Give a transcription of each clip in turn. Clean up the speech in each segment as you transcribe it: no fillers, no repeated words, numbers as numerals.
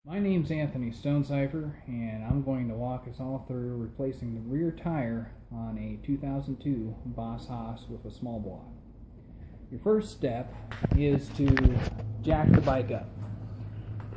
My name's Anthony Stonecipher, and I'm going to walk us all through replacing the rear tire on a 2002 Boss Haas with a small block. Your first step is to jack the bike up.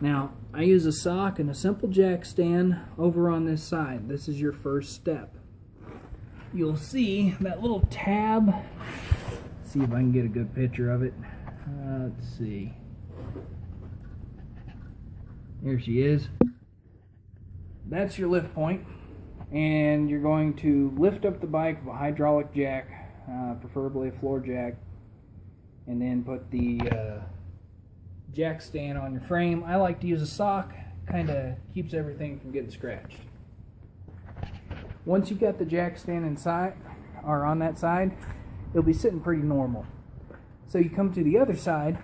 Now, I use a sock and a simple jack stand over on this side. This is your first step. You'll see that little tab. Let's see if I can get a good picture of it. Let's see. There she is. That's your lift point, and you're going to lift up the bike with a hydraulic jack, preferably a floor jack, and then put the jack stand on your frame. I like to use a sock, kind of keeps everything from getting scratched. Once you've got the jack stand inside, or on that side, it'll be sitting pretty normal. So you come to the other side,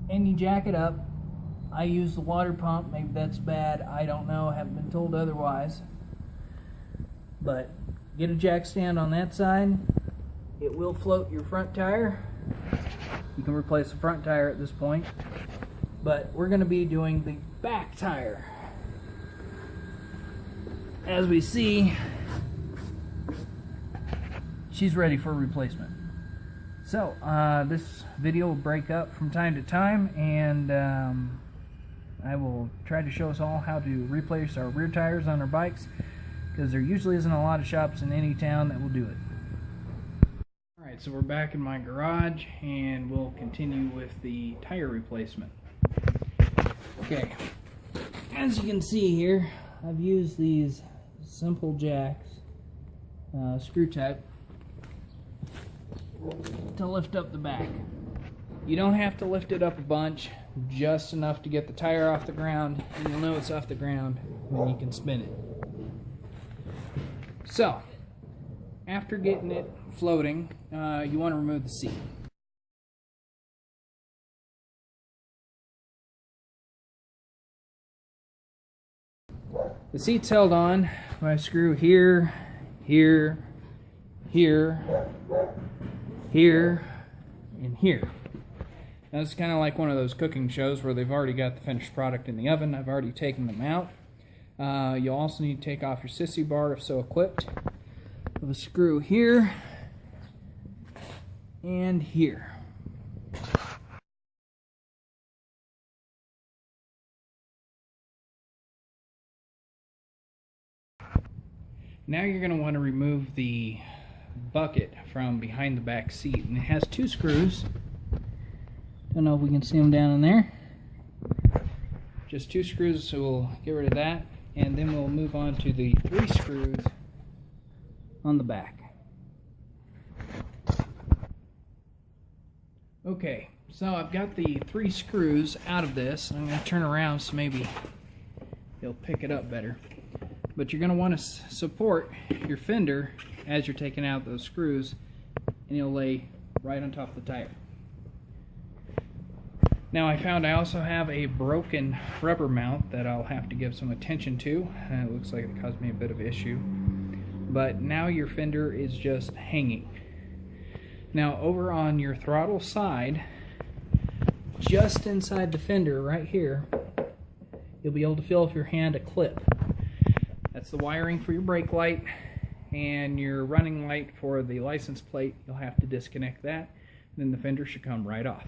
and you jack it up. I use the water pump. Maybe that's bad. I don't know. Haven't been told otherwise. But get a jack stand on that side. It will float your front tire. You can replace the front tire at this point. But we're going to be doing the back tire. As we see, she's ready for replacement. So, this video will break up from time to time, and I will try to show us all how to replace our rear tires on our bikes, because there usually isn't a lot of shops in any town that will do it. Alright, so we're back in my garage, and we'll continue with the tire replacement. Okay, as you can see here, I've used these simple jacks, screw type, to lift up the back. You don't have to lift it up a bunch, just enough to get the tire off the ground, and you'll know it's off the ground when you can spin it. So, after getting it floating, you want to remove the seat. The seat's held on by a screw here, here, here, here, and here. Now, this is kind of like one of those cooking shows where they've already got the finished product in the oven. I've already taken them out. You'll also need to take off your sissy bar if so equipped, with a screw here and here. Now you're going to want to remove the bucket from behind the back seat, and it has two screws. Don't know if we can see them down in there. Just two screws, so we'll get rid of that, and then we'll move on to the three screws on the back. Okay, so I've got the three screws out of this. I'm going to turn around so maybe you'll pick it up better. But you're going to want to support your fender as you're taking out those screws, and you'll lay right on top of the tire. Now, I found I also have a broken rubber mount that I'll have to give some attention to. It looks like it caused me a bit of issue. But now your fender is just hanging. Now, over on your throttle side, just inside the fender right here, you'll be able to feel with your hand a clip. That's the wiring for your brake light, and your running light for the license plate. You'll have to disconnect that, and then the fender should come right off.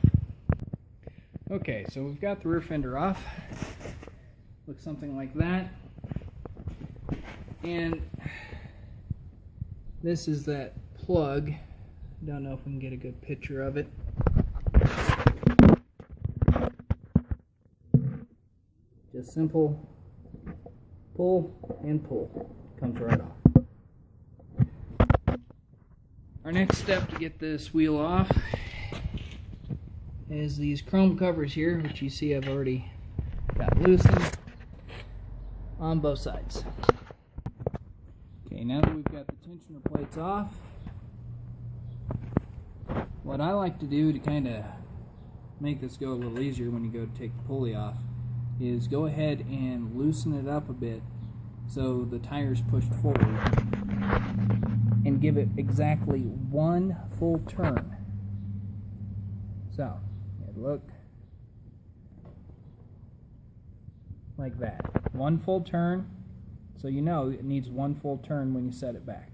Okay, so we've got the rear fender off. Looks something like that. And this is that plug. Don't know if we can get a good picture of it. Just simple pull and pull. Comes right off. Our next step to get this wheel off is these chrome covers here, which you see I've already got loosened on both sides. Okay, now that we've got the tensioner plates off, what I like to do to kind of make this go a little easier when you go to take the pulley off is go ahead and loosen it up a bit so the tire's pushed forward, and give it exactly one full turn. So, look, like that. One full turn, so you know it needs one full turn when you set it back.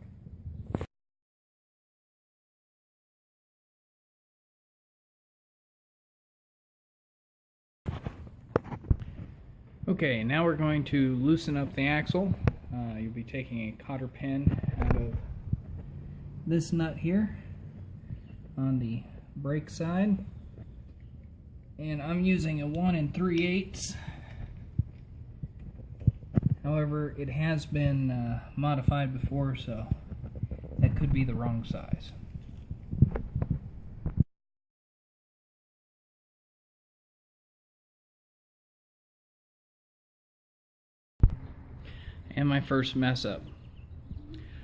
Okay, now we're going to loosen up the axle. You'll be taking a cotter pin out of this nut here on the brake side, and I'm using a 1 3/8. However, it has been modified before, so that could be the wrong size. And my first mess up.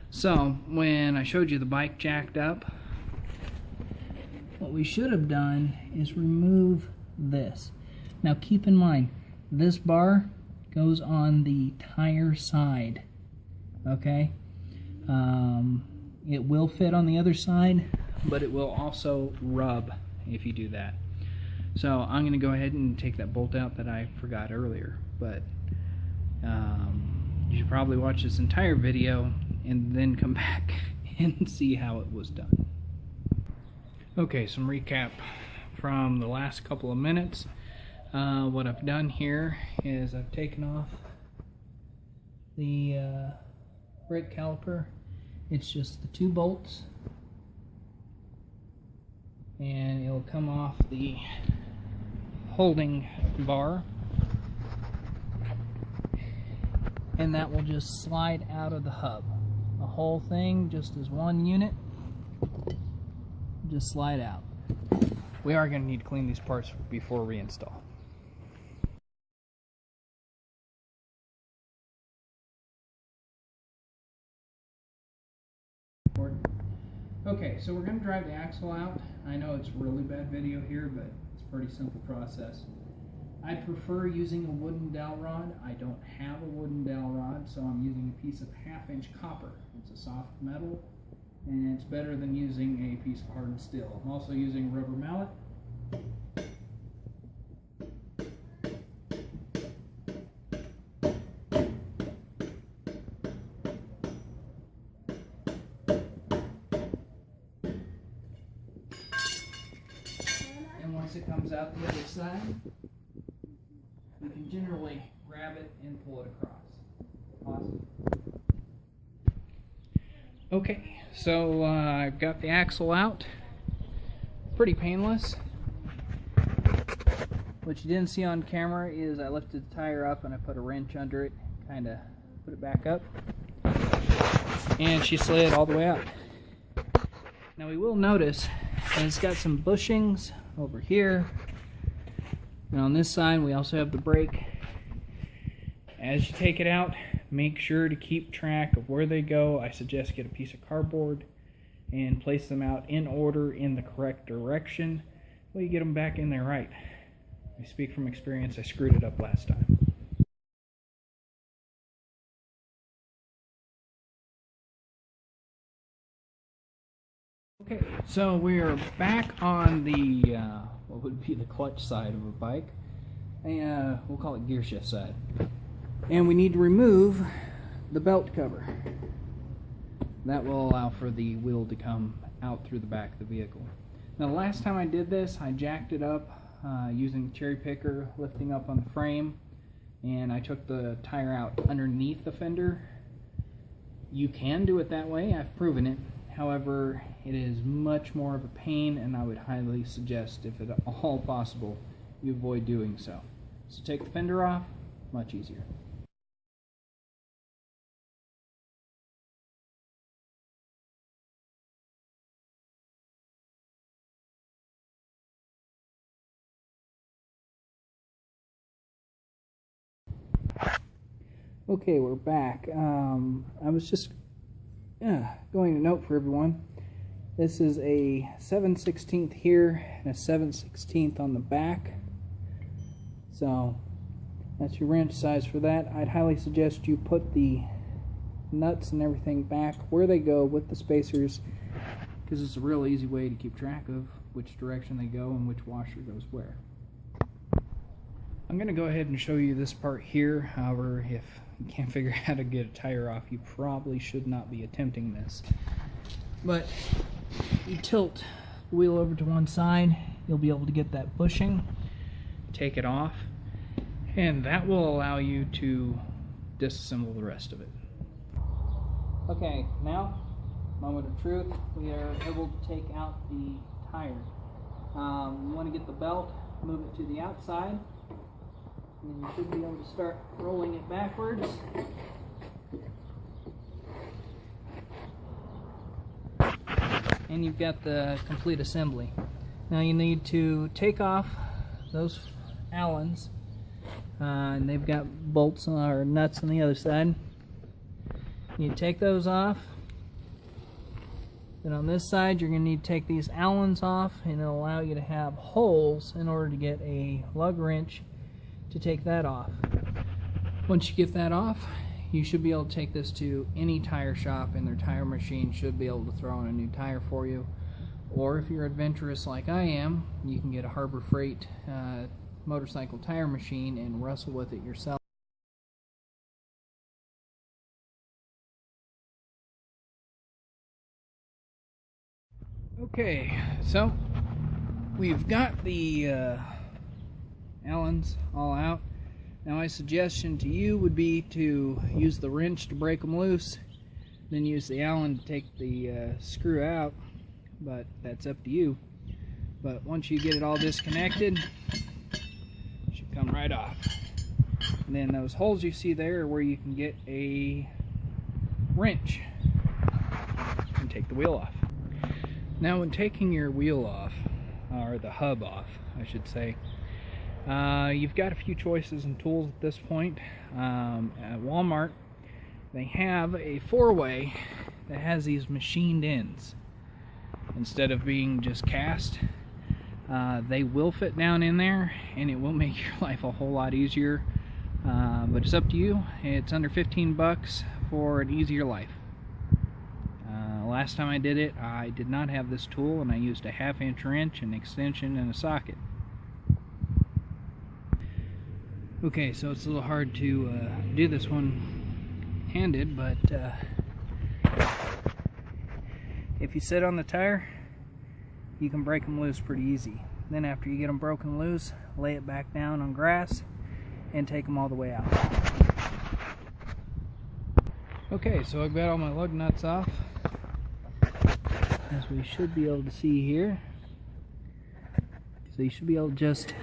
So, when I showed you the bike jacked up, what we should have done is remove this. Now keep in mind, this bar goes on the tire side, okay? It will fit on the other side, but it will also rub if you do that. So I'm going to go ahead and take that bolt out that I forgot earlier, but you should probably watch this entire video and then come back and see how it was done. Okay, some recap from the last couple of minutes. What I've done here is I've taken off the brake caliper. It's just the 2 bolts, and it'll come off the holding bar, and that will just slide out of the hub. The whole thing just as one unit, just slide out. We are going to need to clean these parts before reinstall. Okay, so we're going to drive the axle out. I know it's a really bad video here, but it's a pretty simple process. I prefer using a wooden dowel rod. I don't have a wooden dowel rod, so I'm using a piece of 1/2-inch copper. It's a soft metal, and it's better than using a piece of hardened steel. I'm also using a rubber mallet. And once it comes out the other side, we can generally grab it and pull it across. Awesome. Okay, so I've got the axle out. Pretty painless. What you didn't see on camera is I lifted the tire up and I put a wrench under it, kind of put it back up, and she slid all the way out. Now we will notice that it's got some bushings over here. And on this side we also have the brake. As you take it out, make sure to keep track of where they go. I suggest get a piece of cardboard and place them out in order in the correct direction. Well, you get them back in there right. I speak from experience, I screwed it up last time. Okay, so we are back on the, what would be the clutch side of a bike. And we'll call it gear shift side. And we need to remove the belt cover. That will allow for the wheel to come out through the back of the vehicle. Now, the last time I did this, I jacked it up using the cherry picker, lifting up on the frame, and I took the tire out underneath the fender. You can do it that way, I've proven it. However, it is much more of a pain, and I would highly suggest, if at all possible, you avoid doing so. So take the fender off, much easier. Okay, we're back. I was just going to note for everyone, this is a 7/16 here and a 7/16 on the back. So that's your wrench size for that. I'd highly suggest you put the nuts and everything back where they go with the spacers, because it's a real easy way to keep track of which direction they go and which washer goes where. I'm going to go ahead and show you this part here. However, if you can't figure out how to get a tire off, you probably should not be attempting this. But you tilt the wheel over to one side, you'll be able to get that bushing, take it off, and that will allow you to disassemble the rest of it. Okay, now, moment of truth, we are able to take out the tire. You want to get the belt, move it to the outside, and then you should be able to start rolling it backwards. And you've got the complete assembly. Now you need to take off those Allens, and they've got bolts or nuts on the other side. You take those off. Then on this side you're going to need to take these Allens off, and it'll allow you to have holes in order to get a lug wrench to take that off. Once you get that off, you should be able to take this to any tire shop, and their tire machine should be able to throw in a new tire for you. Or if you're adventurous like I am, you can get a Harbor Freight motorcycle tire machine and wrestle with it yourself. Okay, so we've got the Allens all out. Now my suggestion to you would be to use the wrench to break them loose, then use the Allen to take the screw out, but that's up to you. But once you get it all disconnected, it should come right off. And then those holes you see there are where you can get a wrench and take the wheel off. Now when taking your wheel off, or the hub off I should say, you've got a few choices and tools at this point. At Walmart they have a 4-way that has these machined ends. Instead of being just cast, they will fit down in there, and it will make your life a whole lot easier. But it's up to you. It's under 15 bucks for an easier life. Last time I did it, I did not have this tool, and I used a 1/2-inch wrench, an extension, and a socket. Okay, so it's a little hard to do this one-handed, but if you sit on the tire, you can break them loose pretty easy. Then after you get them broken loose, lay it back down on grass and take them all the way out. Okay, so I've got all my lug nuts off, as we should be able to see here. So you should be able to just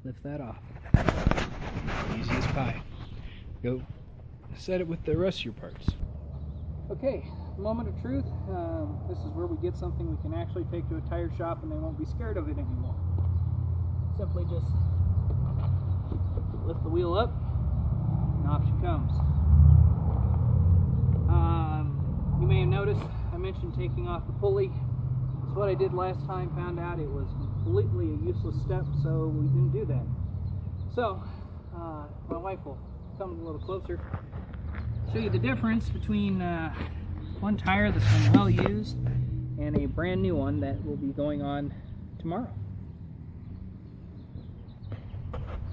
lift that off. Easy as pie. Go set it with the rest of your parts. Okay, moment of truth. This is where we get something we can actually take to a tire shop and they won't be scared of it anymore. Simply just lift the wheel up and off she comes. You may have noticed I mentioned taking off the pulley. That's what I did last time. Found out it was completely a useless step, so we didn't do that. So my wife will come a little closer, show you the difference between one tire that's been well used and a brand new one that will be going on tomorrow.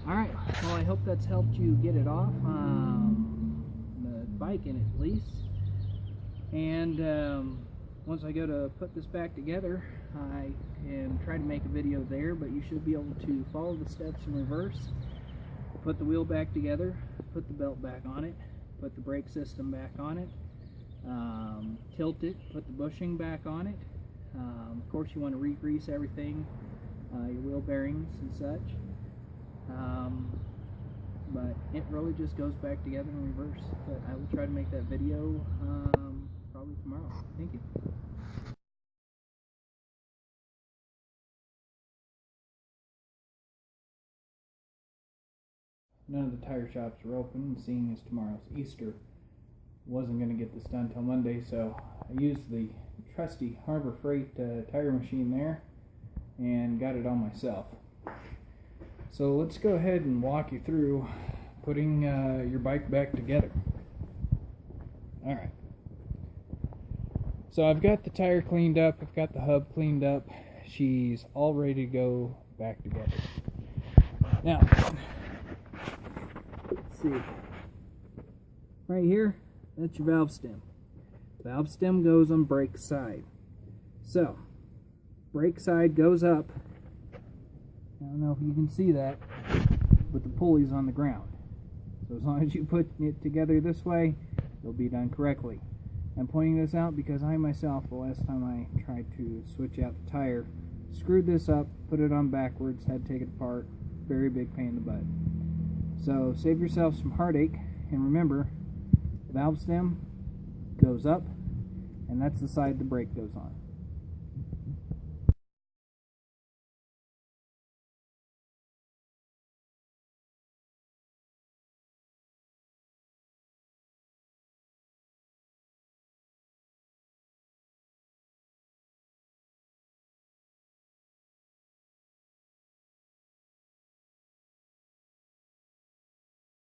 Alright, well I hope that's helped you get it off, the bike in at least. And once I go to put this back together, I can try to make a video there, but you should be able to follow the steps in reverse. Put the wheel back together, put the belt back on it, put the brake system back on it, tilt it, put the bushing back on it. Of course you want to re-grease everything, your wheel bearings and such. But it really just goes back together in reverse. But I will try to make that video probably tomorrow. Thank you. None of the tire shops are open, seeing as tomorrow's Easter. Wasn't going to get this done till Monday, so I used the trusty Harbor Freight tire machine there and got it on myself. So let's go ahead and walk you through putting your bike back together. Alright. So I've got the tire cleaned up, I've got the hub cleaned up. She's all ready to go back together. Now, see. Right here, that's your valve stem. Valve stem goes on brake side. So, brake side goes up. I don't know if you can see that, but the pulley's on the ground. So as long as you put it together this way, it'll be done correctly. I'm pointing this out because I myself, the last time I tried to switch out the tire, screwed this up, put it on backwards, had to take it apart. Very big pain in the butt. So save yourself some heartache, and remember, the valve stem goes up, and that's the side the brake goes on.